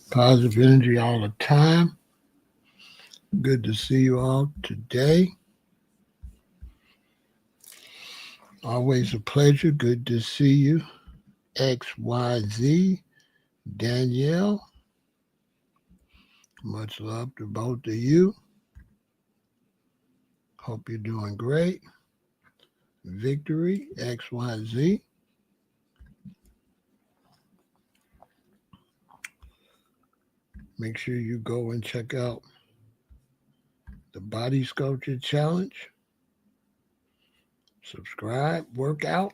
Positive energy all the time. Good to see you all today. Always a pleasure. Good to see you. XYZ, Danielle. Much love to both of you. Hope you're doing great. Victory, XYZ. Make sure you go and check out the Body Sculpture Challenge. Subscribe, work out,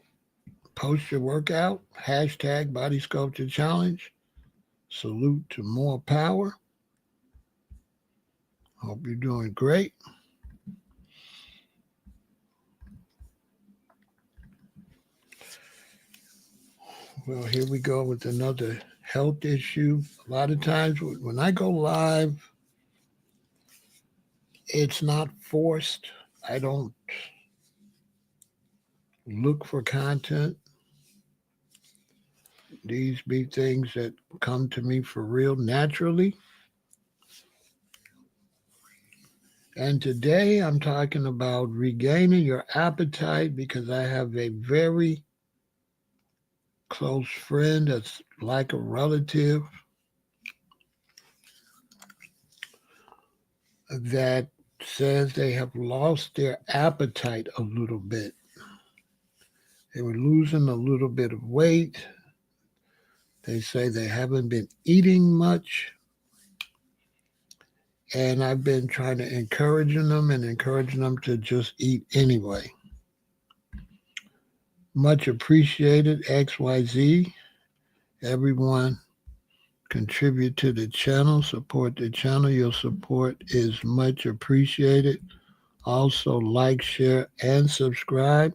post your workout, hashtag Body Sculpture Challenge. Salute to more power. Hope you're doing great. Well, here we go with another health issue. A lot of times when I go live, it's not forced. I don't look for content. These be things that come to me for real naturally. And today I'm talking about regaining your appetite because I have a very close friend that's like a relative that says they have lost their appetite a little bit. They were losing a little bit of weight. They say they haven't been eating much. And I've been trying to encouraging them to just eat anyway. Much appreciated, XYZ. Everyone contribute to the channel, support the channel. Your support is much appreciated. Also, like, share, and subscribe,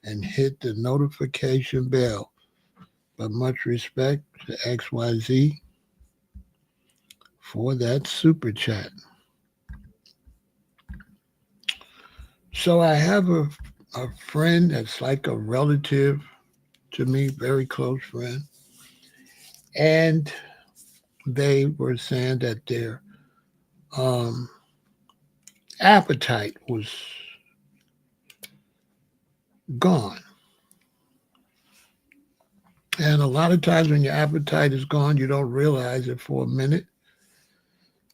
and hit the notification bell. But much respect to XYZ for that super chat. So I have a friend that's like a relative to me, very close friend. And they were saying that their appetite was gone. And a lot of times when your appetite is gone, you don't realize it for a minute.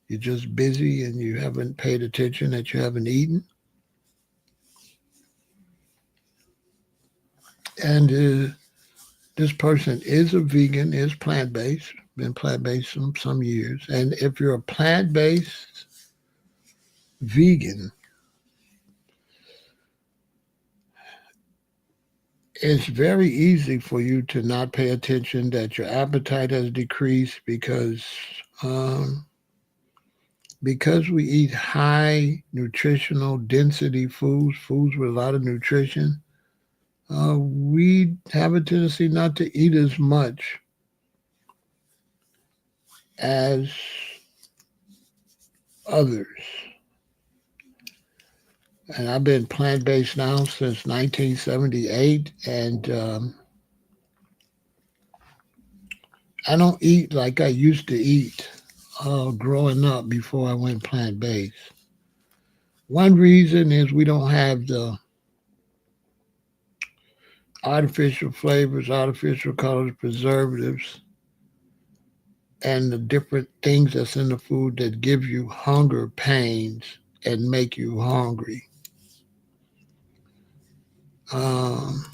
You're just busy and you haven't paid attention that you haven't eaten. And this person is a vegan, is plant-based, been plant-based some years. And if you're a plant-based vegan, it's very easy for you to not pay attention that your appetite has decreased because we eat high nutritional density foods with a lot of nutrition. We have a tendency not to eat as much as others. And I've been plant based now since 1978, and I don't eat like I used to eat growing up before I went plant based. One reason is we don't have the artificial flavors, artificial colors, preservatives, and the different things that's in the food that give you hunger pains and make you hungry. Um,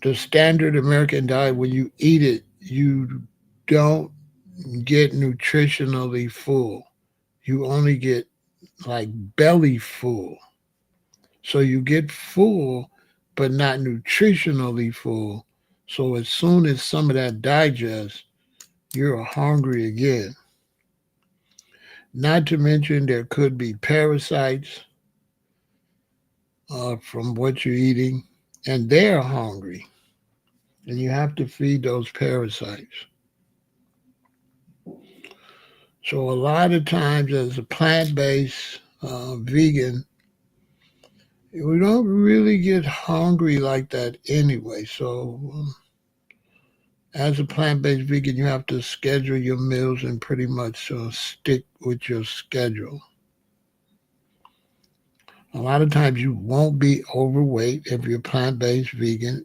the standard American diet, when you eat it, you don't get nutritionally full. You only get like belly full. So you get full, but not nutritionally full. So as soon as some of that digests, you're hungry again. Not to mention there could be parasites from what you're eating, and they're hungry. And you have to feed those parasites. So a lot of times as a plant-based vegan, we don't really get hungry like that anyway. So As a plant-based vegan, you have to schedule your meals and pretty much stick with your schedule. A lot of times you won't be overweight if you're plant-based vegan.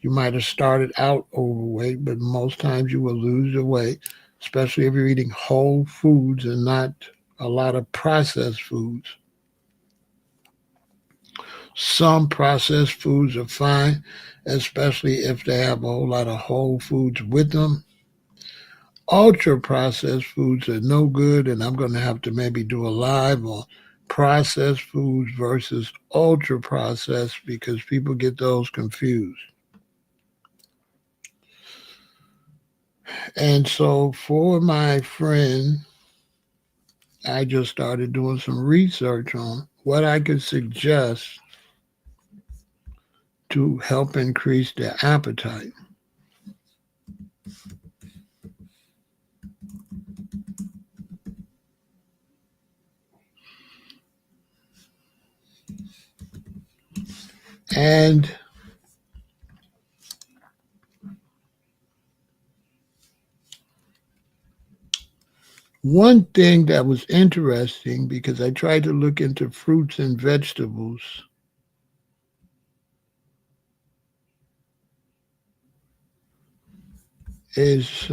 You might have started out overweight, but most times you will lose your weight, especially if you're eating whole foods and not a lot of processed foods. Some processed foods are fine, especially if they have a whole lot of whole foods with them. Ultra processed foods are no good, and I'm going to have to maybe do a live on processed foods versus ultra processed because people get those confused. And so for my friend, I just started doing some research on what I could suggest to help increase their appetite. And one thing that was interesting, because I tried to look into fruits and vegetables, is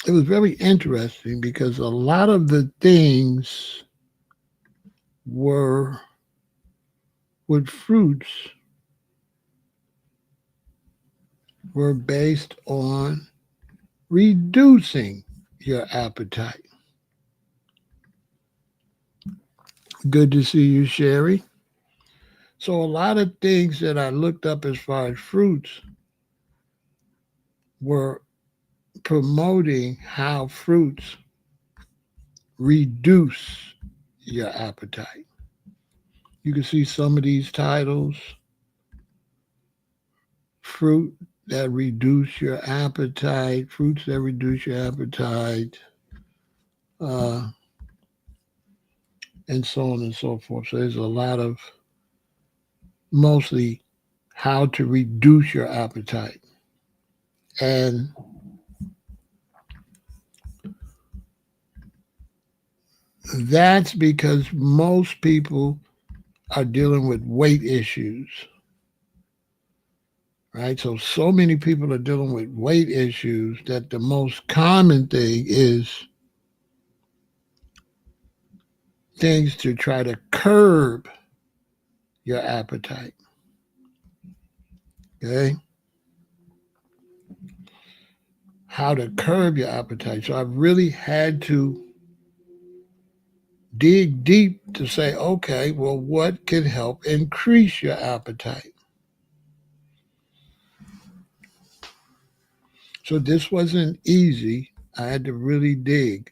it was very interesting because a lot of the things were with fruits were based on reducing your appetite. Good to see you, Sherry. So a lot of things that I looked up as far as fruits were promoting how fruits reduce your appetite. You can see some of these titles: fruit that reduce your appetite, fruits that reduce your appetite, uh, and so on and so forth. So there's a lot of mostly how to reduce your appetite. And that's because most people are dealing with weight issues, right? So many people are dealing with weight issues that the most common thing is things to try to curb your appetite. Okay? How to curb your appetite. So I've really had to dig deep to say, okay, well, what can help increase your appetite? So this wasn't easy. I had to really dig.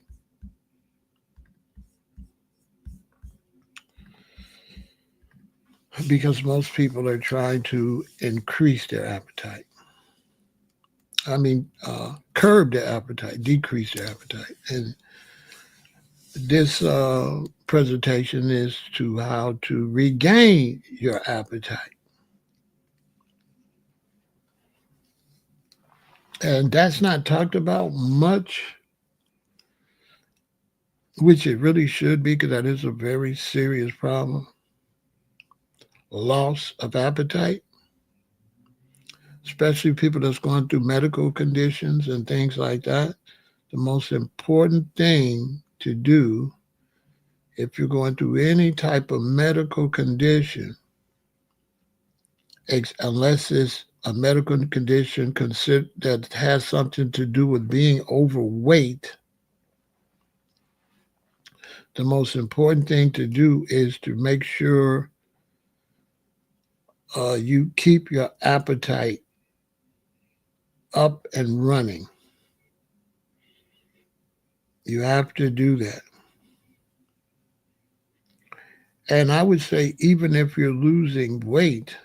Because most people are trying to increase their appetite. Curb their appetite, decrease their appetite. And this presentation is to how to regain your appetite. And that's not talked about much, which it really should be, because that is a very serious problem. Loss of appetite, especially people that's going through medical conditions and things like that. The most important thing to do if you're going through any type of medical condition, unless it's a medical condition that has something to do with being overweight, the most important thing to do is to make sure you keep your appetite up and running. You have to do that. And I would say, even if you're losing weight,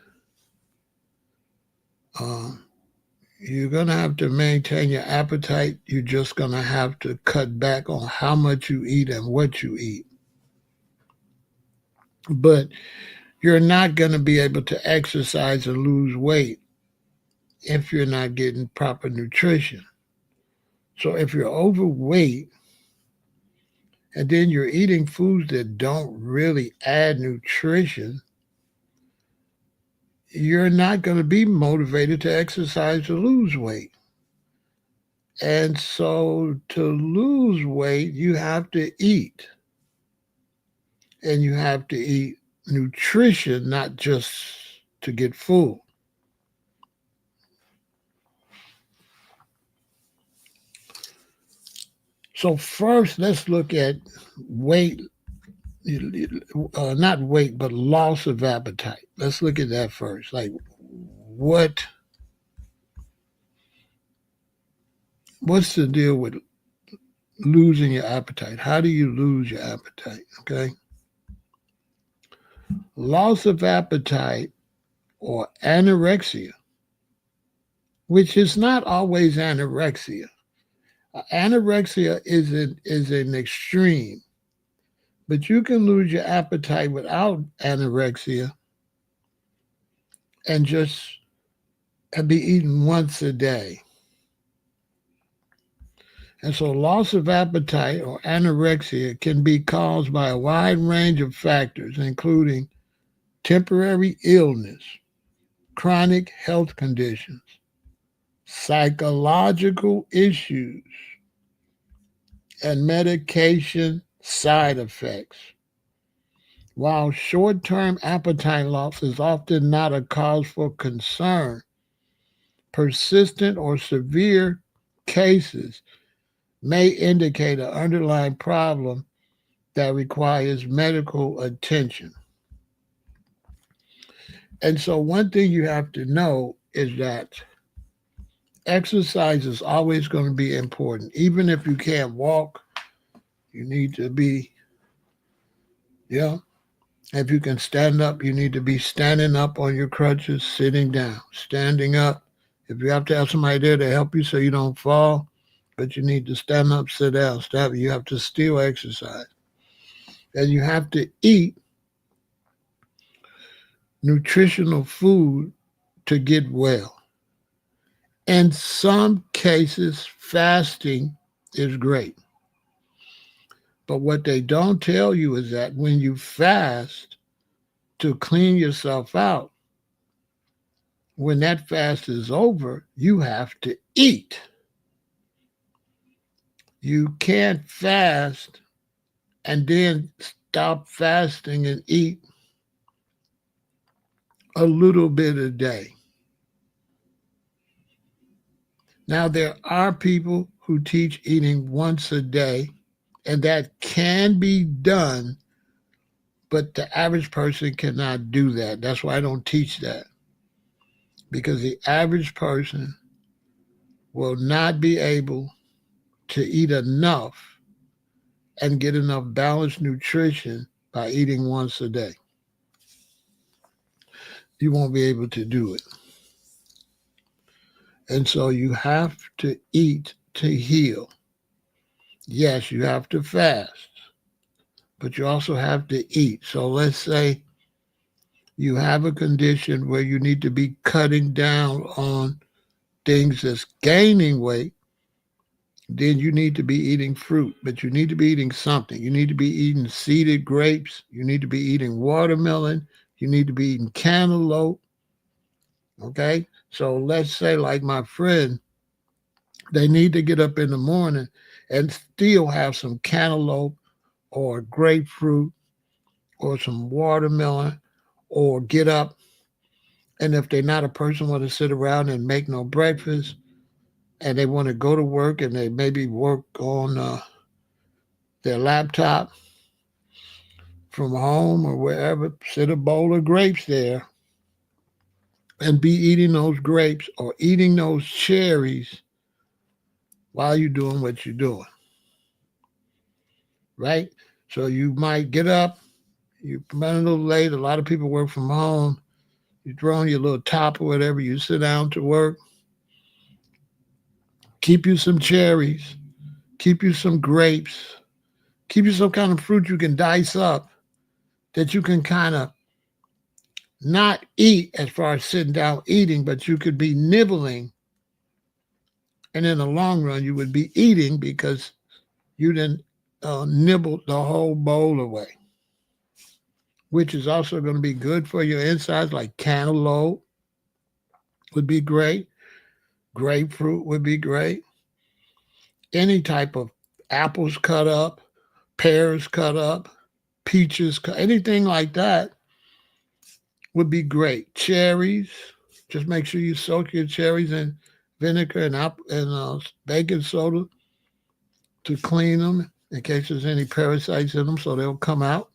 you're going to have to maintain your appetite. You're just going to have to cut back on how much you eat and what you eat. But you're not going to be able to exercise and lose weight if you're not getting proper nutrition. So if you're overweight and then you're eating foods that don't really add nutrition, you're not going to be motivated to exercise or lose weight. And so to lose weight, you have to eat. And you have to eat nutrition, not just to get full. So first, let's look at weight, not weight, but loss of appetite. Let's look at that first. Like, what's the deal with losing your appetite? How do you lose your appetite? Okay. Loss of appetite or anorexia, which is not always anorexia. Anorexia is an extreme, but you can lose your appetite without anorexia and just be eating once a day. And so loss of appetite or anorexia can be caused by a wide range of factors, including temporary illness, chronic health conditions, psychological issues, and medication side effects. While short-term appetite loss is often not a cause for concern, persistent or severe cases may indicate an underlying problem that requires medical attention. And so one thing you have to know is that exercise is always going to be important. Even if you can't walk, you need to be, if you can stand up, you need to be standing up on your crutches, sitting down, standing up. If you have to have somebody there to help you so you don't fall, but you need to stand up, sit down, stand up. You have to still exercise. And you have to eat nutritional food to get well. In some cases, fasting is great. But what they don't tell you is that when you fast to clean yourself out, when that fast is over, you have to eat. You can't fast and then stop fasting and eat a little bit a day. Now, there are people who teach eating once a day, and that can be done, but the average person cannot do that. That's why I don't teach that, because the average person will not be able to eat enough and get enough balanced nutrition by eating once a day. You won't be able to do it. And so you have to eat to heal. Yes, you have to fast, but you also have to eat. So let's say you have a condition where you need to be cutting down on things that's gaining weight, then you need to be eating fruit, but you need to be eating something. You need to be eating seeded grapes. You need to be eating watermelon. You need to be eating cantaloupe. Okay? So let's say, like my friend, they need to get up in the morning and still have some cantaloupe or grapefruit or some watermelon, or get up. And if they're not a person want to sit around and make no breakfast, and they want to go to work and they maybe work on their laptop from home or wherever, sit a bowl of grapes there and be eating those grapes or eating those cherries while you're doing what you're doing. Right? So you might get up, you're running a little late. A lot of people work from home. You throw on your little top or whatever, you sit down to work. Keep you some cherries, keep you some grapes, keep you some kind of fruit you can dice up that you can kind of Not eat as far as sitting down eating, but you could be nibbling. And in the long run, you would be eating because you didn't nibble the whole bowl away, which is also going to be good for your insides, like cantaloupe would be great. Grapefruit would be great. Any type of apples cut up, pears cut up, peaches, anything like that would be great. Cherries, just make sure you soak your cherries in vinegar and baking soda to clean them in case there's any parasites in them so they'll come out.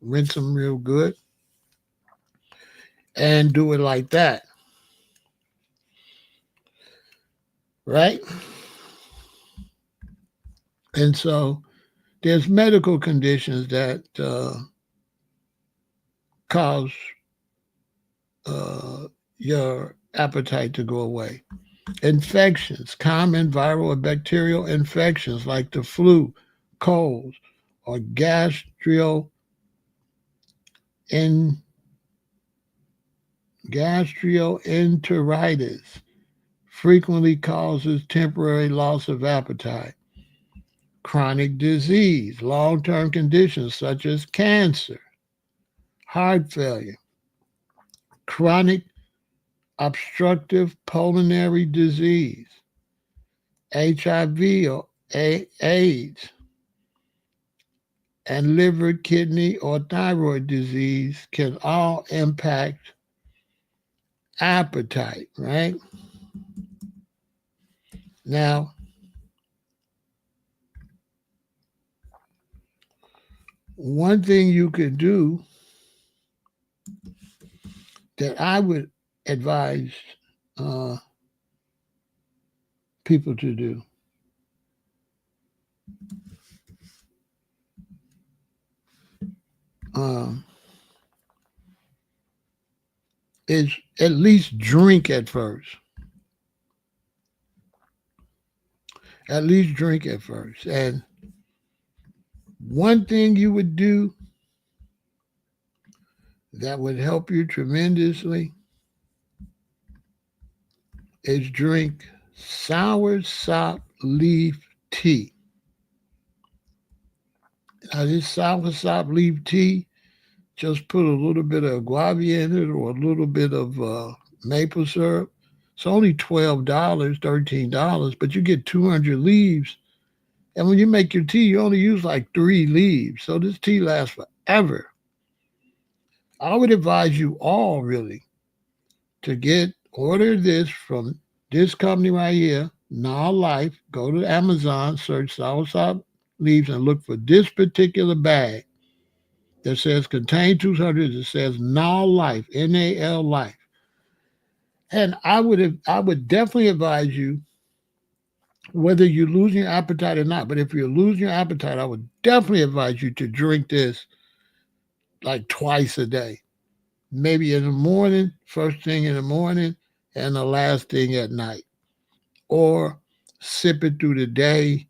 Rinse them real good and do it like that, right? And so there's medical conditions that cause uh, your appetite to go away. Infections, common viral or bacterial infections like the flu, colds, or in, gastroenteritis frequently causes temporary loss of appetite. Chronic disease, long term conditions such as cancer, heart failure, chronic obstructive pulmonary disease, HIV or AIDS, and liver, kidney, or thyroid disease can all impact appetite, right? Now, one thing you could do that I would advise uh, people to do um, is at least drink at first. At least drink at first. And one thing you would do that would help you tremendously is drink sour sop leaf tea. Now, this sour sop leaf tea, just put a little bit of guava in it or a little bit of maple syrup. It's only $12, $13, but you get 200 leaves. And when you make your tea, you only use like 3 leaves. So this tea lasts forever. I would advise you all really to order this from this company right here, Now Life. Go to Amazon, search soursop leaves, and look for this particular bag that says contain 200. It says Now Life, NAL Life. And I would definitely advise you, whether you're losing your appetite or not, but if you're losing your appetite, I would definitely advise you to drink this like twice a day. Maybe in the morning, first thing in the morning, and the last thing at night. Or sip it through the day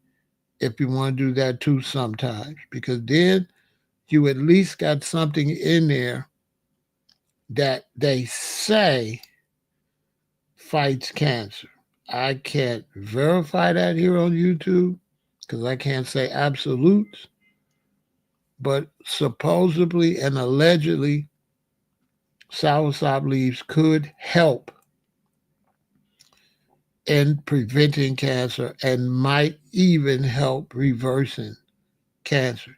if you want to do that too sometimes, because then you at least got something in there that they say fights cancer. I can't verify that here on YouTube because I can't say absolutes, but supposedly and allegedly, soursop leaves could help in preventing cancer and might even help reversing cancer.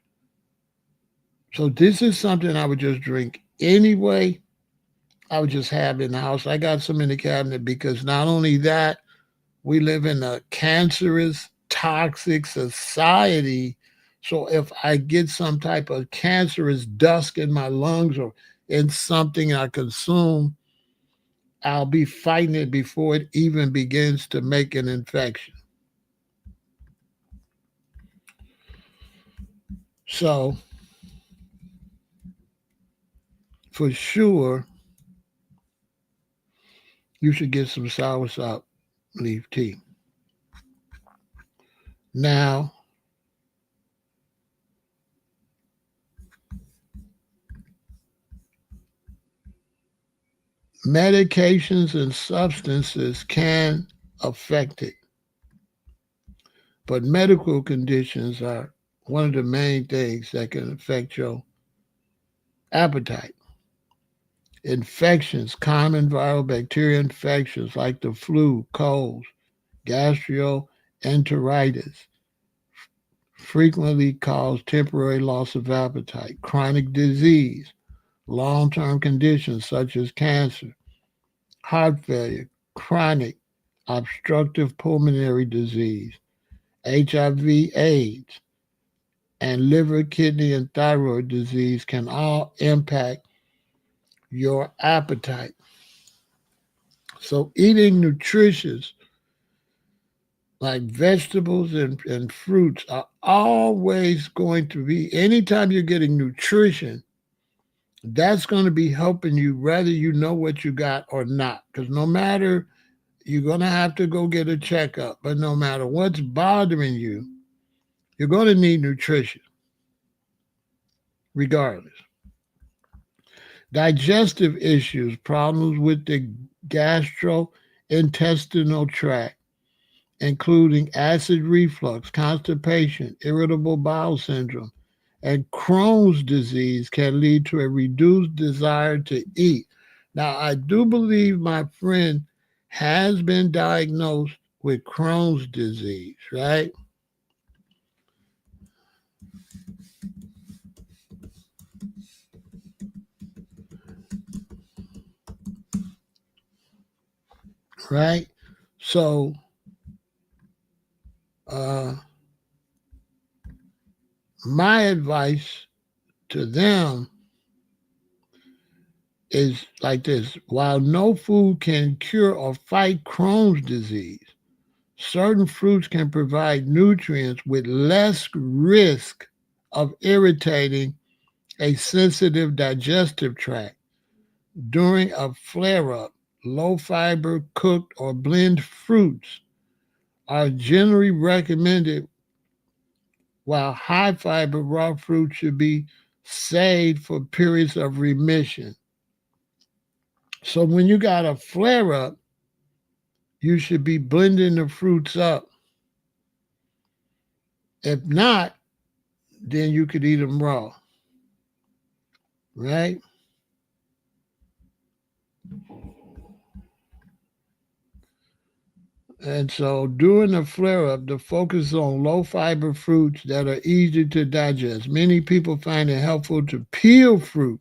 So this is something I would just drink anyway. I would just have in the house. I got some in the cabinet because not only that, we live in a cancerous, toxic society. So if I get some type of cancerous dust in my lungs or in something I consume, I'll be fighting it before it even begins to make an infection. So for sure, you should get some soursop leaf tea. Now, Medications and substances can affect it, but medical conditions are one of the main things that can affect your appetite. Infections, common viral bacteria infections like the flu, colds, gastroenteritis frequently cause temporary loss of appetite. Chronic disease, long term conditions such as cancer, heart failure, chronic obstructive pulmonary disease, HIV, AIDS, and liver, kidney, and thyroid disease can all impact your appetite. So, eating nutritious like vegetables and fruits are always going to be, anytime you're getting nutrition, that's going to be helping you whether you know what you got or not. Because no matter, you're going to have to go get a checkup, but no matter what's bothering you, you're going to need nutrition regardless. Digestive issues, problems with the gastrointestinal tract, including acid reflux, constipation, irritable bowel syndrome, and Crohn's disease, can lead to a reduced desire to eat. Now, I do believe my friend has been diagnosed with Crohn's disease, right? Right? So, uh, my advice to them is like this: while no food can cure or fight Crohn's disease, certain fruits can provide nutrients with less risk of irritating a sensitive digestive tract. During a flare up, low fiber cooked or blend fruits are generally recommended, while high fiber raw fruits should be saved for periods of remission. So when you got a flare up, you should be blending the fruits up. If not, then you could eat them raw, right? And so during the flare up, the focus is on low fiber fruits that are easy to digest. Many people find it helpful to peel fruit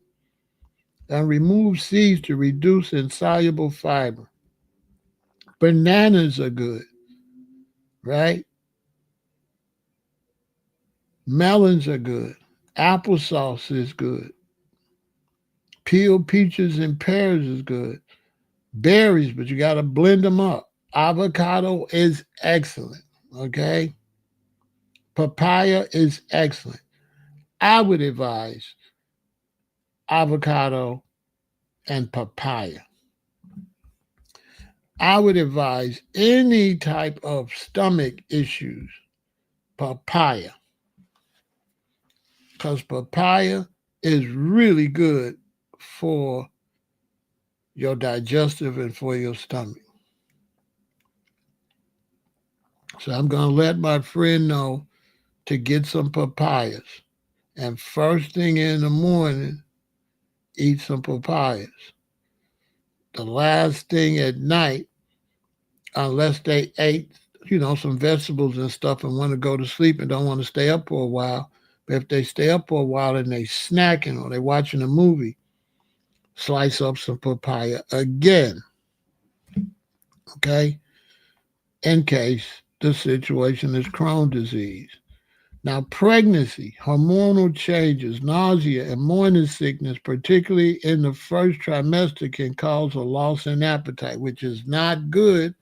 and remove seeds to reduce insoluble fiber. Bananas are good, right? Melons are good. Applesauce is good. Peeled peaches and pears is good. Berries, but you got to blend them up. Avocado is excellent, okay? Papaya is excellent. I would advise avocado and papaya. I would advise any type of stomach issues, papaya, because papaya is really good for your digestive and for your stomach. So I'm going to let my friend know to get some papayas. And first thing in the morning, eat some papayas. The last thing at night, unless they ate, some vegetables and stuff and want to go to sleep and don't want to stay up for a while. But if they stay up for a while and they snacking or they watching a movie, slice up some papaya again, okay? In case the situation is Crohn's disease. Now, pregnancy, hormonal changes, nausea, and morning sickness, particularly in the first trimester, can cause a loss in appetite, which is not good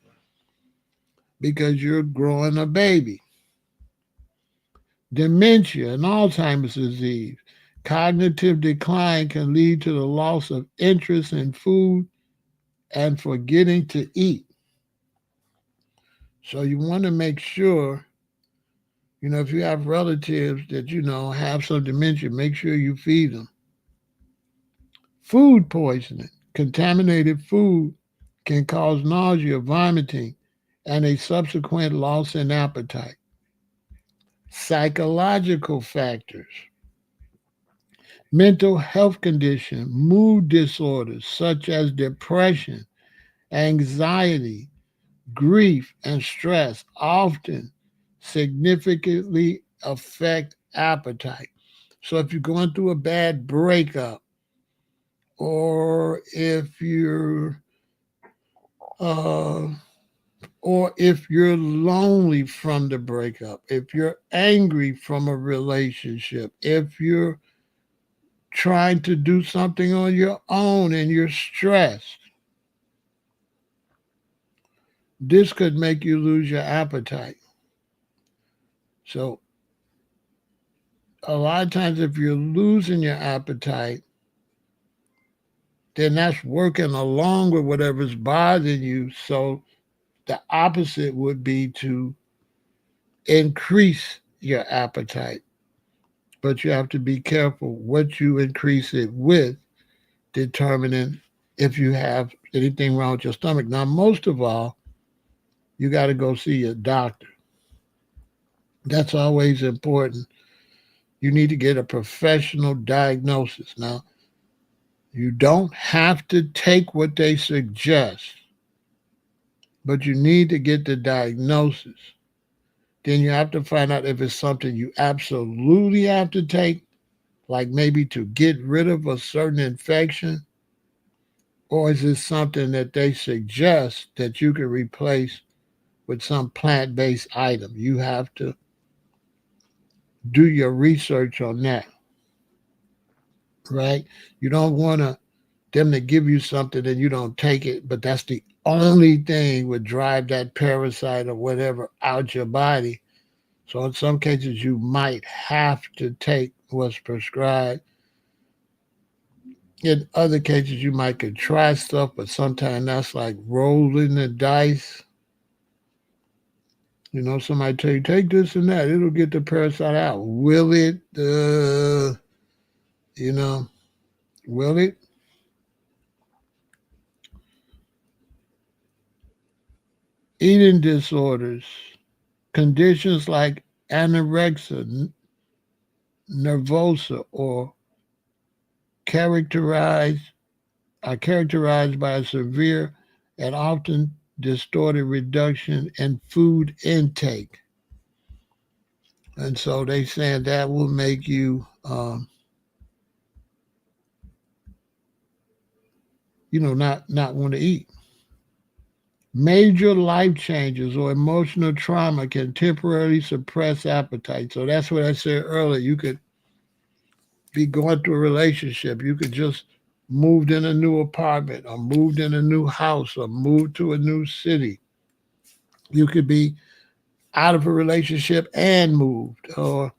because you're growing a baby. Dementia and Alzheimer's disease, cognitive decline can lead to the loss of interest in food and forgetting to eat. So you want to make sure, if you have relatives that, have some dementia, make sure you feed them. Food poisoning. Contaminated food can cause nausea, vomiting, and a subsequent loss in appetite. Psychological factors, mental health condition, mood disorders such as depression, anxiety, grief, and stress often significantly affect appetite. So if you're going through a bad breakup, or if you're uh, lonely from the breakup, if you're angry from a relationship, if you're trying to do something on your own and you're stressed, this could make you lose your appetite. So, a lot of times, if you're losing your appetite, then that's working along with whatever's bothering you. So, the opposite would be to increase your appetite. But you have to be careful what you increase it with, determining if you have anything wrong with your stomach. Now, most of all, you got to go see your doctor. That's always important. You need to get a professional diagnosis. Now, you don't have to take what they suggest, but you need to get the diagnosis. Then you have to find out if it's something you absolutely have to take, like maybe to get rid of a certain infection, or is it something that they suggest that you can replace with some plant based item? You have to do your research on that, right? You don't want them to give you something and you don't take it, but that's the only thing would drive that parasite or whatever out your body. So in some cases, you might have to take what's prescribed. In other cases, you might could try stuff, but sometimes that's like rolling the dice. You know, somebody tell you, take this and that. It'll get the parasite out. Will it? You know, will it? Eating disorders, conditions like anorexia nervosa characterized are characterized by a severe and often distorted reduction in food intake. And so they saying that will make you, not want to eat. Major life changes or emotional trauma can temporarily suppress appetite. So that's what I said earlier. You could be going through a relationship. You could just moved in a new apartment or moved in a new house or moved to a new city. You could be out of a relationship and moved, or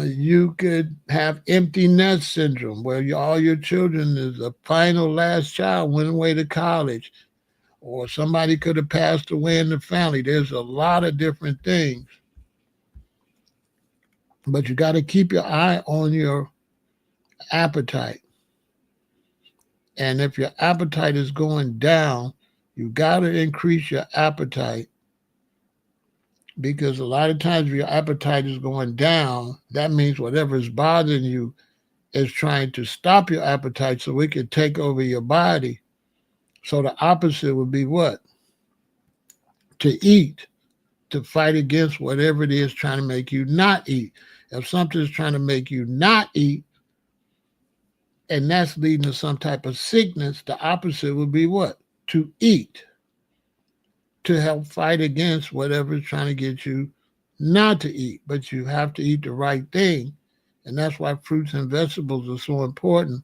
you could have empty nest syndrome where all your children is the final last child went away to college, or somebody could have passed away in the family. There's a lot of different things, but you got to keep your eye on your appetite. And if your appetite is going down, you got to increase your appetite, because a lot of times if your appetite is going down, that means whatever is bothering you is trying to stop your appetite so it can take over your body. So the opposite would be what? To eat, to fight against whatever it is trying to make you not eat. If something is trying to make you not eat, and that's leading to some type of sickness, the opposite would be what? To eat, to help fight against whatever is trying to get you not to eat. But you have to eat the right thing. And that's why fruits and vegetables are so important,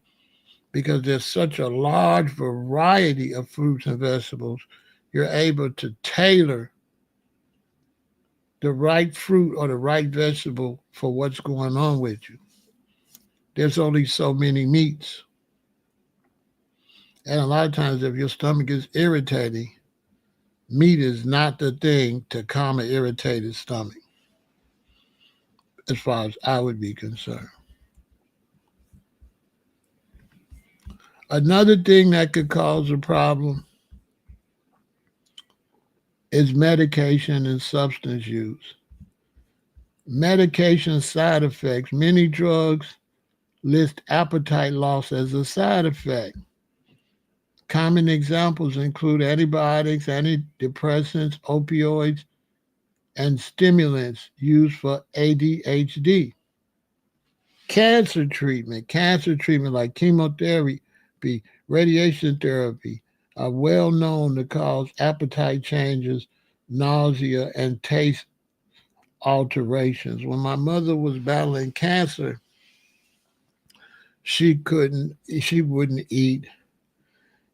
because there's such a large variety of fruits and vegetables. You're able to tailor the right fruit or the right vegetable for what's going on with you. There's only so many meats. And a lot of times, if your stomach is irritating, meat is not the thing to calm an irritated stomach, as far as I would be concerned. Another thing that could cause a problem is medication and substance use. Medication side effects. Many drugs list appetite loss as a side effect. Common examples include antibiotics, antidepressants, opioids, and stimulants used for ADHD. Cancer treatment like chemotherapy, radiation therapy are well known to cause appetite changes, nausea, and taste alterations. When my mother was battling cancer, she wouldn't eat.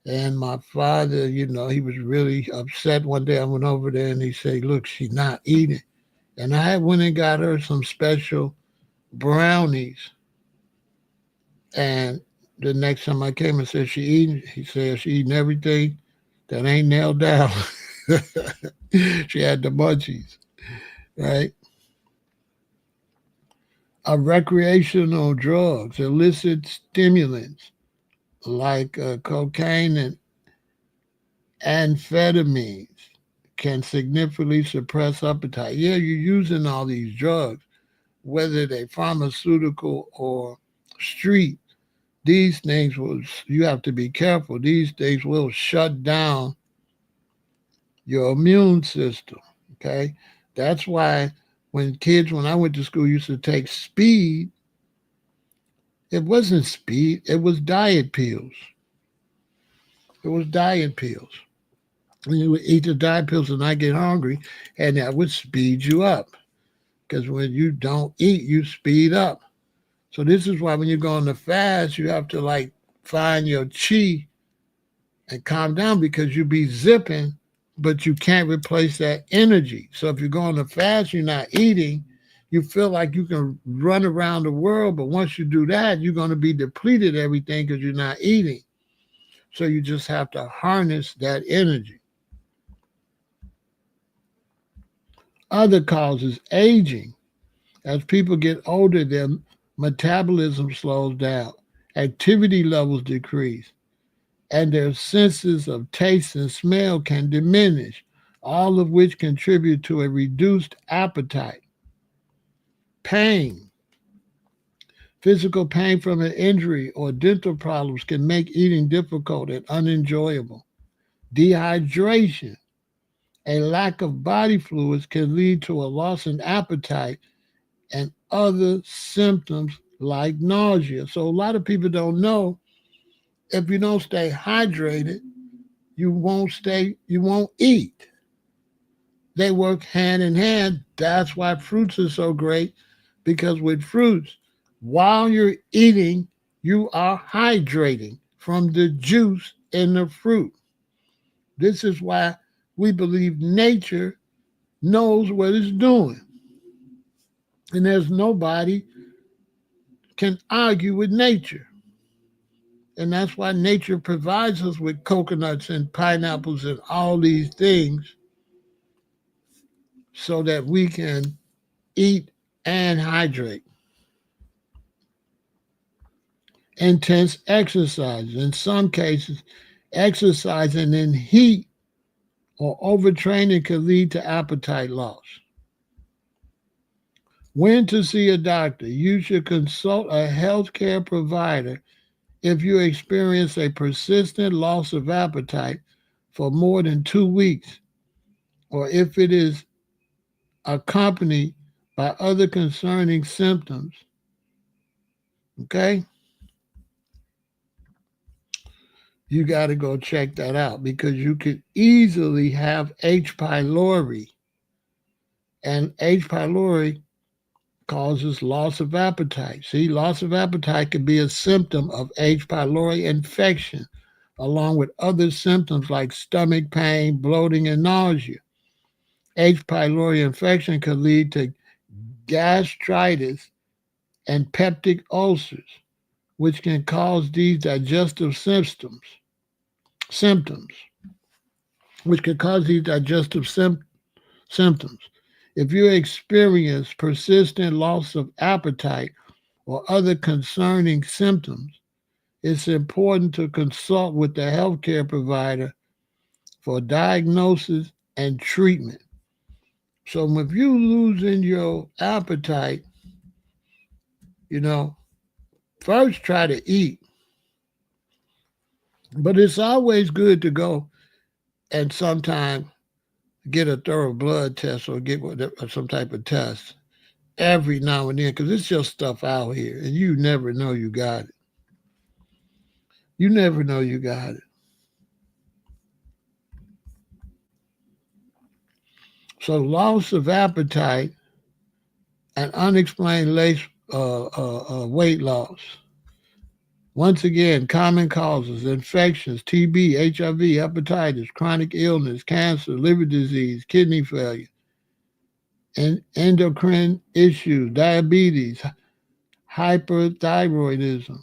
And my father, he was really upset one day. I went over there and he said, look, she's not eating. And I went and got her some special brownies. And the next time I came and said she eating, he said she eating everything that ain't nailed down. She had the munchies, right? Recreational drugs, illicit stimulants like cocaine and amphetamines can significantly suppress appetite. Yeah, you're using all these drugs, whether they pharmaceutical or street. These things you have to be careful. These things will shut down your immune system. Okay. That's why when I went to school, used to take speed, it wasn't speed, it was diet pills. It was diet pills. When you would eat the diet pills and not get hungry, and that would speed you up. Because when you don't eat, you speed up. So this is why when you go on the fast, you have to like find your chi and calm down because you be zipping, but you can't replace that energy. So if you go on the fast, you're not eating, you feel like you can run around the world, but once you do that, you're going to be depleted everything because you're not eating. So you just have to harness that energy. Other causes, aging. As people get older, their metabolism slows down, activity levels decrease, and their senses of taste and smell can diminish, all of which contribute to a reduced appetite. Pain. Physical pain from an injury or dental problems can make eating difficult and unenjoyable. Dehydration. A lack of body fluids can lead to a loss in appetite and other symptoms like nausea. So a lot of people don't know if you don't stay hydrated, you won't eat. They work hand in hand. That's why fruits are so great, because with fruits, while you're eating, you are hydrating from the juice in the fruit. This is why we believe nature knows what it's doing. And there's nobody can argue with nature. And that's why nature provides us with coconuts and pineapples and all these things so that we can eat and hydrate. Intense exercise. In some cases, exercising in heat or overtraining can lead to appetite loss. When to see a doctor? You should consult a healthcare provider if you experience a persistent loss of appetite for more than 2 weeks, or if it is accompanied by other concerning symptoms. Okay? You got to go check that out because you could easily have H. pylori. And H. pylori causes loss of appetite. See, loss of appetite could be a symptom of H. pylori infection, along with other symptoms like stomach pain, bloating, and nausea. H. pylori infection could lead to gastritis and peptic ulcers, which can cause these digestive symptoms, which can cause these digestive symptoms. If you experience persistent loss of appetite or other concerning symptoms, it's important to consult with the healthcare provider for diagnosis and treatment. So if you losing your appetite, you know, first try to eat. But it's always good to go and sometimes get a thorough blood test or get some type of test every now and then because it's just stuff out here and you never know you got it. You never know you got it. So loss of appetite and unexplained weight loss. Once again, common causes: infections, TB, HIV, hepatitis, chronic illness, cancer, liver disease, kidney failure, and endocrine issues, diabetes, hyperthyroidism,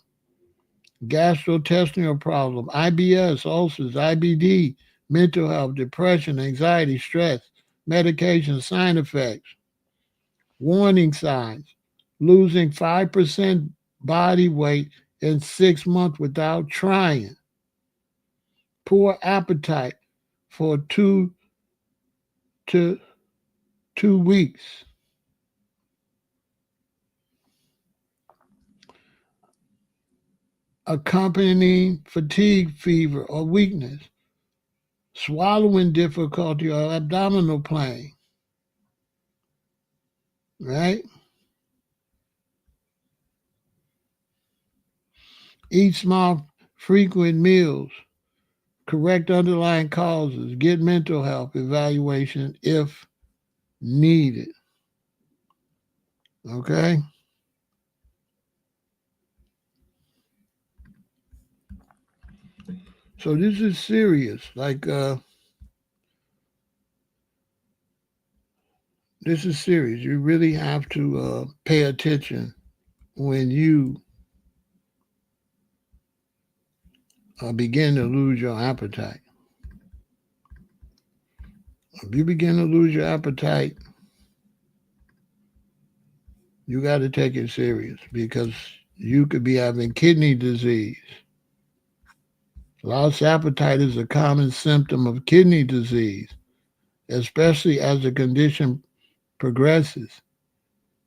gastrointestinal problem, IBS, ulcers, IBD, mental health, depression, anxiety, stress, medication, side effects, warning signs: losing 5% body weight in 6 months without trying, poor appetite for 2 to 2 weeks, accompanying fatigue, fever, or weakness, swallowing difficulty or abdominal pain, right? Eat small, frequent meals, correct underlying causes, get mental health evaluation if needed. Okay? So this is serious. This is serious. You really have to pay attention when you begin to lose your appetite. If you begin to lose your appetite, you got to take it serious because you could be having kidney disease. Lost appetite is a common symptom of kidney disease, especially as the condition progresses.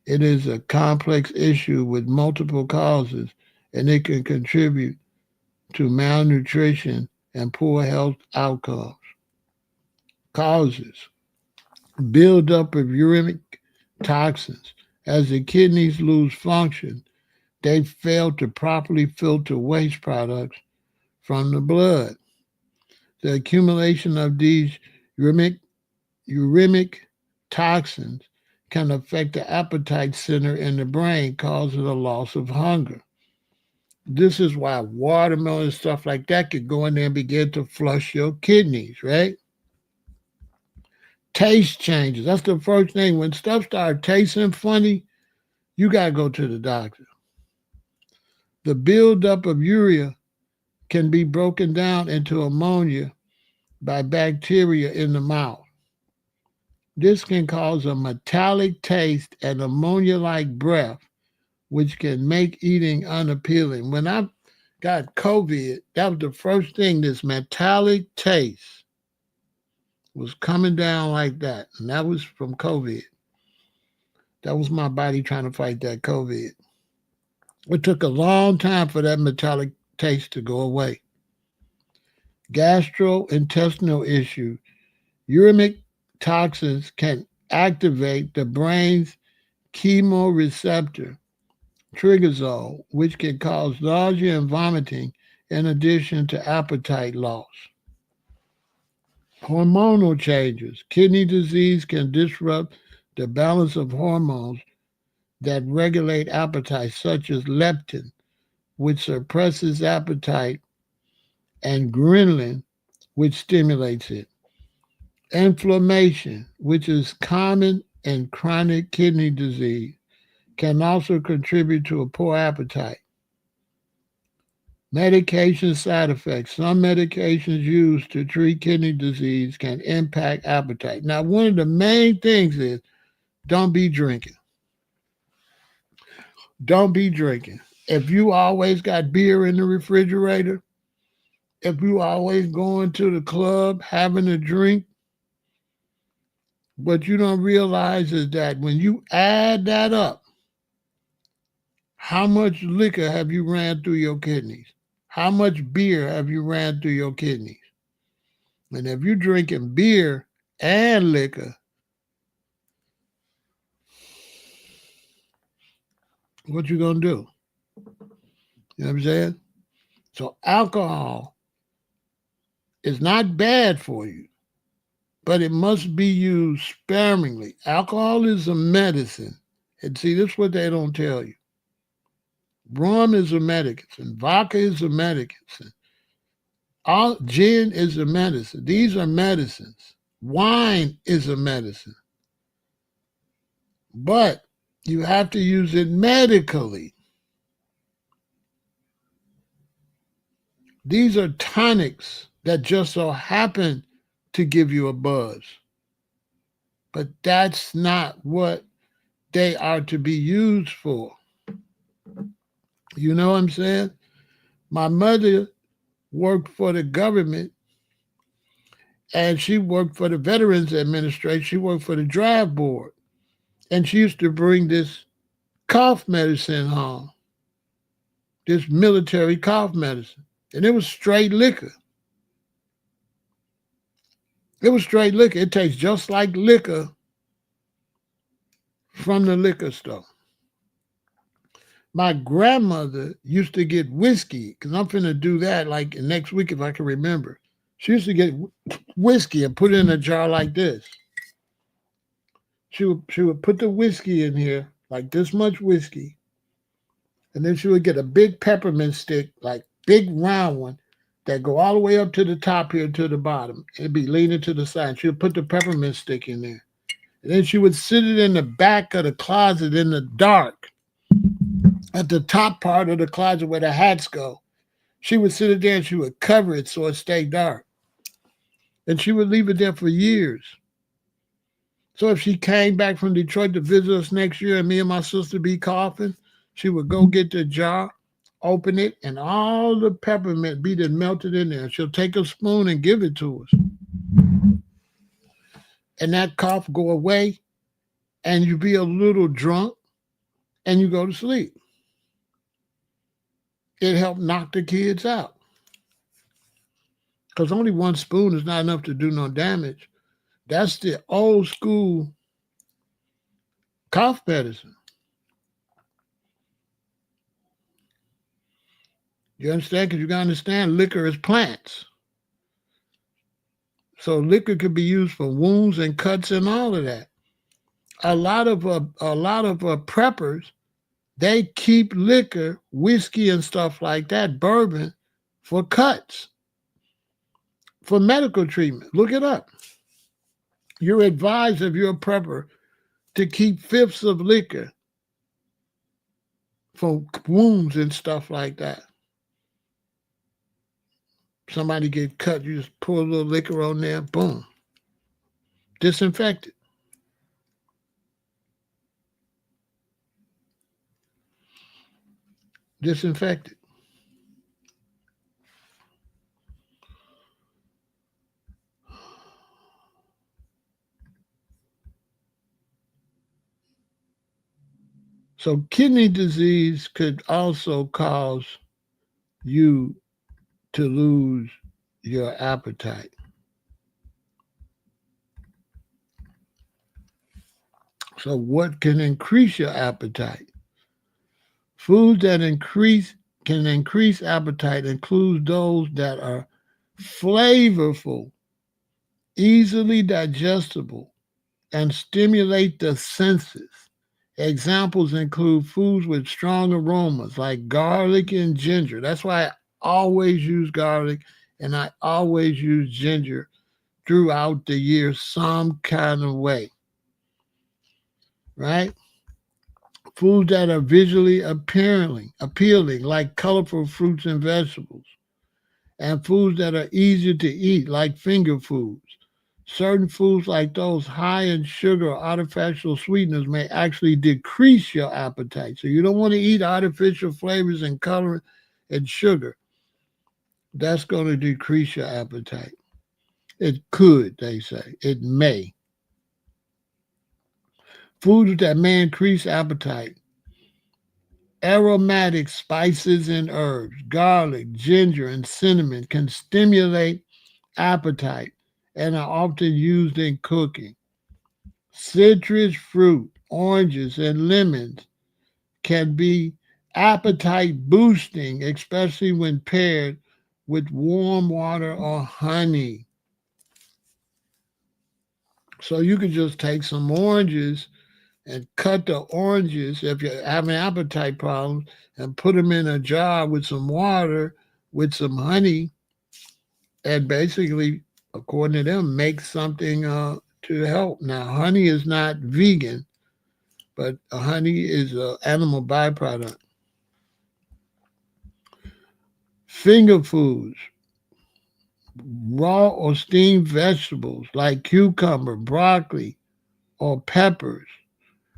It is a complex issue with multiple causes, and it can contribute to malnutrition and poor health outcomes. Causes: buildup of uremic toxins. As the kidneys lose function, they fail to properly filter waste products from the blood. The accumulation of these uremic toxins can affect the appetite center in the brain, causing a loss of hunger. This is why watermelon and stuff like that could go in there and begin to flush your kidneys, right? Taste changes. That's the first thing. When stuff starts tasting funny, you got to go to the doctor. The buildup of urea can be broken down into ammonia by bacteria in the mouth. This can cause a metallic taste and ammonia-like breath, which can make eating unappealing. When I got COVID, that was the first thing, this metallic taste was coming down like that. And that was from COVID. That was my body trying to fight that COVID. It took a long time for that metallic taste to go away. Gastrointestinal issue. Uremic toxins can activate the brain's chemoreceptor, triglycerol, which can cause nausea and vomiting in addition to appetite loss. Hormonal changes. Kidney disease can disrupt the balance of hormones that regulate appetite, such as leptin, which suppresses appetite, and ghrelin, which stimulates it. Inflammation, which is common in chronic kidney disease, can also contribute to a poor appetite. Medication side effects. Some medications used to treat kidney disease can impact appetite. Now, one of the main things is don't be drinking. Don't be drinking. If you always got beer in the refrigerator, if you always going to the club having a drink, what you don't realize is that when you add that up, how much liquor have you ran through your kidneys? How much beer have you ran through your kidneys? And if you're drinking beer and liquor, what you gonna do? You know what I'm saying? So alcohol is not bad for you, but it must be used sparingly. Alcohol is a medicine. And see, this is what they don't tell you. Rum is a medicine. Vodka is a medicine. All gin is a medicine. These are medicines. Wine is a medicine. But you have to use it medically. These are tonics that just so happen to give you a buzz. But that's not what they are to be used for. You know what I'm saying? My mother worked for the government and she worked for the Veterans Administration. She worked for the draft board. And she used to bring this cough medicine home, this military cough medicine. And it was straight liquor. It was straight liquor. It tastes just like liquor from the liquor store. My grandmother used to get whiskey, because I'm finna do that like next week if I can remember. She used to get whiskey and put it in a jar like this. She would put the whiskey in here, like this much whiskey, and then she would get a big peppermint stick, like big round one, that go all the way up to the top here to the bottom. It'd be leaning to the side. She would put the peppermint stick in there. And then she would sit it in the back of the closet in the dark, at the top part of the closet where the hats go. She would sit it there and she would cover it so it stayed dark. And she would leave it there for years. So if she came back from Detroit to visit us next year and me and my sister be coughing, she would go get the jar, open it, and all the peppermint be then melted in there. She'll take a spoon and give it to us. And that cough go away, and you be a little drunk, and you go to sleep. It helped knock the kids out. Because only one spoon is not enough to do no damage. That's the old school cough medicine. You understand? Because you got to understand liquor is plants. So liquor could be used for wounds and cuts and all of that. A lot of preppers, they keep liquor, whiskey and stuff like that, bourbon, for cuts, for medical treatment. Look it up. You're advised, if you're a prepper, to keep fifths of liquor for wounds and stuff like that. Somebody get cut, you just pour a little liquor on there, boom. Disinfect it. Disinfect it. So kidney disease could also cause you to lose your appetite. So what can increase your appetite? Foods that can increase appetite include those that are flavorful, easily digestible, and stimulate the senses. Examples include foods with strong aromas like garlic and ginger. That's why I always use garlic and I always use ginger throughout the year some kind of way. Right? Foods that are visually appealing like colorful fruits and vegetables. And foods that are easier to eat like finger foods. Certain foods like those high in sugar or artificial sweeteners may actually decrease your appetite. So you don't want to eat artificial flavors and color and sugar. That's going to decrease your appetite. It could, they say. It may. Foods that may increase appetite: aromatic spices and herbs, garlic, ginger, and cinnamon can stimulate appetite and are often used in cooking. Citrus fruit, oranges, and lemons can be appetite boosting, especially when paired with warm water or honey. So you could just take some oranges and cut the oranges if you're having appetite problems and put them in a jar with some water, with some honey, and basically, according to them, make something to help. Now, honey is not vegan, but honey is an animal byproduct. Finger foods: raw or steamed vegetables like cucumber, broccoli, or peppers.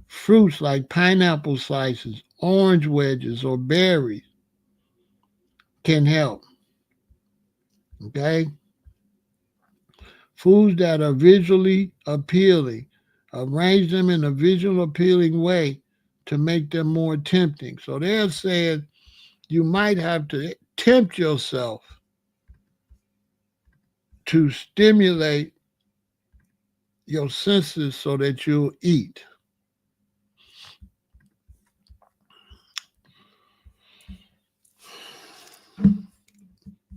Fruits like pineapple slices, orange wedges, or berries can help. Okay? Foods that are visually appealing. Arrange them in a visual appealing way to make them more tempting. So they're saying you might have to tempt yourself to stimulate your senses so that you'll eat.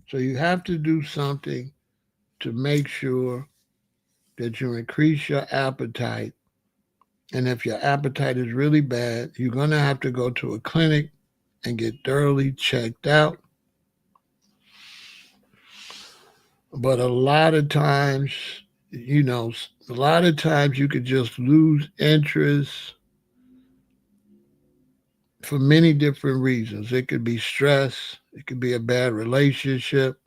So you have to do something to make sure that you increase your appetite. And if your appetite is really bad, you're going to have to go to a clinic and get thoroughly checked out. But a lot of times, you could just lose interest for many different reasons. It could be stress, it could be a bad relationship,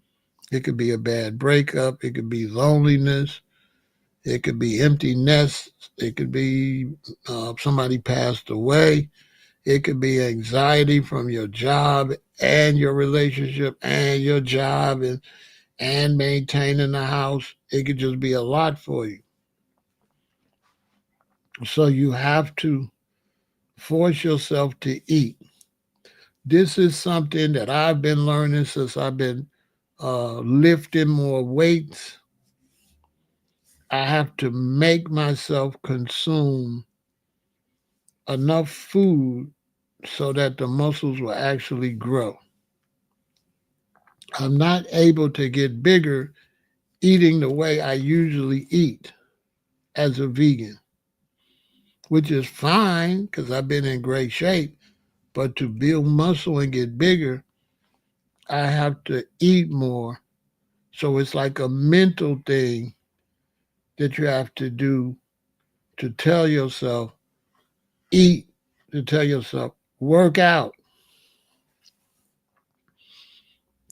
it could be a bad breakup, it could be loneliness, it could be empty nests, it could be somebody passed away, it could be anxiety from your job and your relationship and your job and maintaining the house. It could just be a lot for you. So you have to force yourself to eat. This is something that I've been learning since I've been lifting more weights. I have to make myself consume enough food so that the muscles will actually grow. I'm not able to get bigger eating the way I usually eat as a vegan, which is fine because I've been in great shape. But to build muscle and get bigger, I have to eat more. So it's like a mental thing that you have to do to tell yourself, eat, to tell yourself, work out.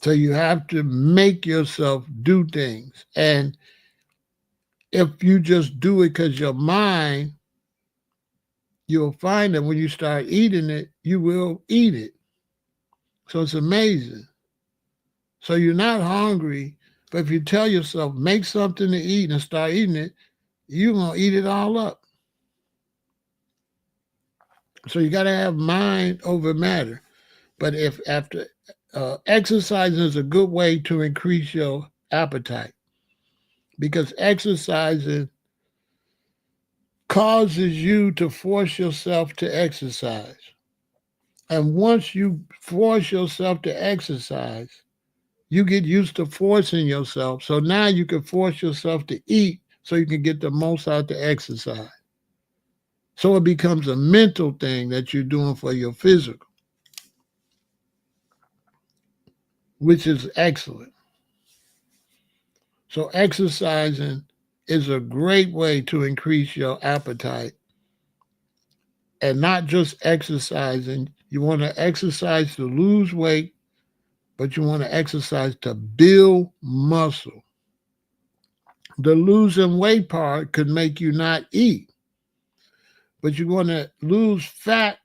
So you have to make yourself do things. And if you just do it because your mind, you'll find that when you start eating it, you will eat it. So it's amazing. So you're not hungry, but if you tell yourself, make something to eat and start eating it, you're going to eat it all up. So you got to have mind over matter. But if after exercising is a good way to increase your appetite, because exercising causes you to force yourself to exercise. And once you force yourself to exercise, you get used to forcing yourself. So now you can force yourself to eat so you can get the most out the exercise. So it becomes a mental thing that you're doing for your physical, which is excellent. So exercising is a great way to increase your appetite. And not just exercising. You want to exercise to lose weight, but you want to exercise to build muscle. The losing weight part could make you not eat, but you're going to lose fat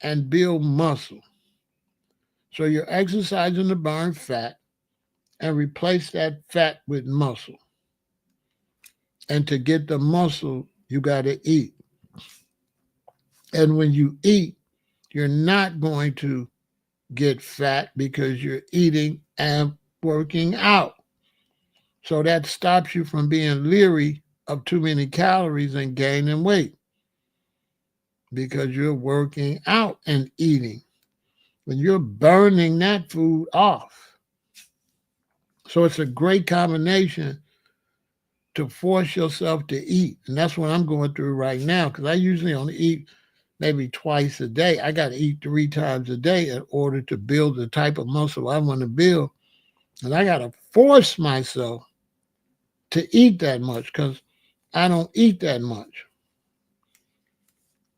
and build muscle. So you're exercising to burn fat and replace that fat with muscle. And to get the muscle, you got to eat. And when you eat, you're not going to get fat because you're eating and working out. So that stops you from being leery of too many calories and gaining weight because you're working out and eating. When you're burning that food off. So it's a great combination to force yourself to eat. And that's what I'm going through right now because I usually only eat maybe twice a day. I got to eat 3 times a day in order to build the type of muscle I want to build. And I got to force myself to eat that much because I don't eat that much.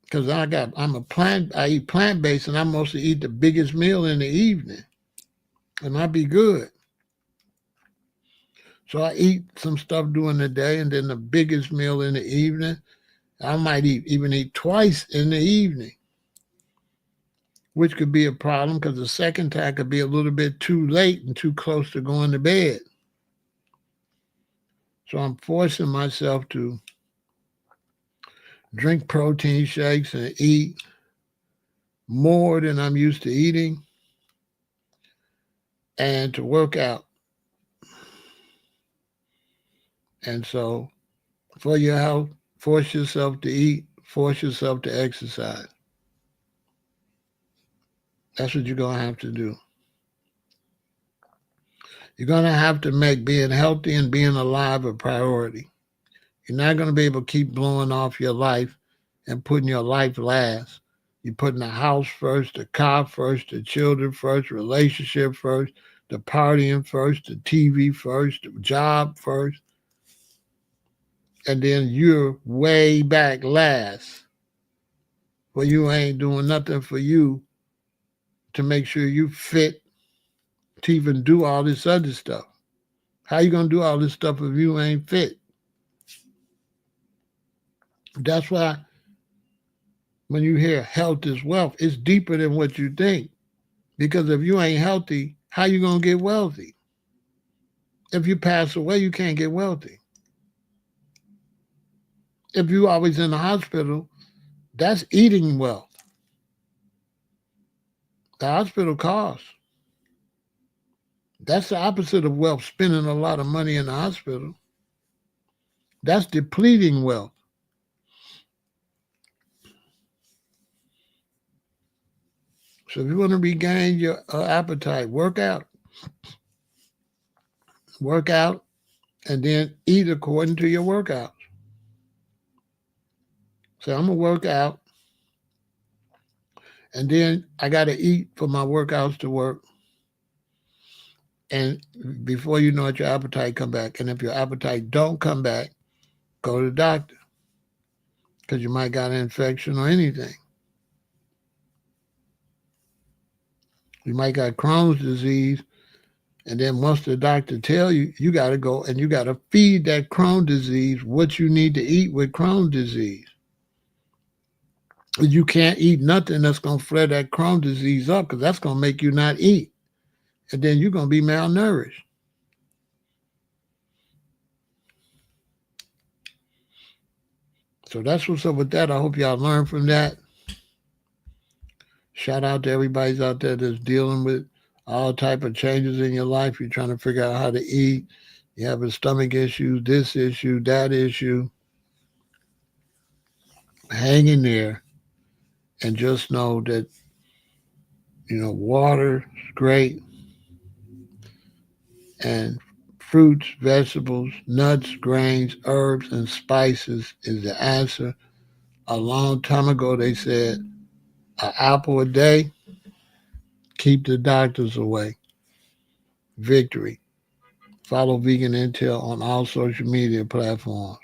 Because I eat plant-based and I mostly eat the biggest meal in the evening. And I be good. So I eat some stuff during the day and then the biggest meal in the evening. I might even eat twice in the evening, which could be a problem because the second time could be a little bit too late and too close to going to bed. So I'm forcing myself to drink protein shakes and eat more than I'm used to eating and to work out. And so for your health, force yourself to eat, force yourself to exercise. That's what you're going to have to do. You're going to have to make being healthy and being alive a priority. You're not going to be able to keep blowing off your life and putting your life last. You're putting the house first, the car first, the children first, relationship first, the partying first, the TV first, the job first. And then you're way back last. Well, you ain't doing nothing for you to make sure you fit to even do all this other stuff. How you going to do all this stuff if you ain't fit? That's why when you hear health is wealth, it's deeper than what you think. Because if you ain't healthy, how you going to get wealthy? If you pass away, you can't get wealthy. If you always in the hospital, that's eating wealth. The hospital costs. That's the opposite of wealth, spending a lot of money in the hospital. That's depleting wealth. So if you want to regain your appetite, work out. Work out and then eat according to your workouts. So I'm going to work out and then I got to eat for my workouts to work. And before you know it, your appetite come back. And if your appetite don't come back, go to the doctor because you might got an infection or anything. You might got Crohn's disease. And then once the doctor tell you, you got to go and you got to feed that Crohn's disease what you need to eat with Crohn's disease. You can't eat nothing that's going to flare that Crohn's disease up because that's going to make you not eat. And then you're going to be malnourished. So that's what's up with that. I hope y'all learn from that. Shout out to everybody out there that's dealing with all type of changes in your life. You're trying to figure out how to eat. You have a stomach issue, this issue, that issue. Hang in there and just know that, water is great. And fruits, vegetables, nuts, grains, herbs, and spices is the answer. A long time ago, they said an apple a day, keep the doctors away. Victory. Follow Vegan Intel on all social media platforms.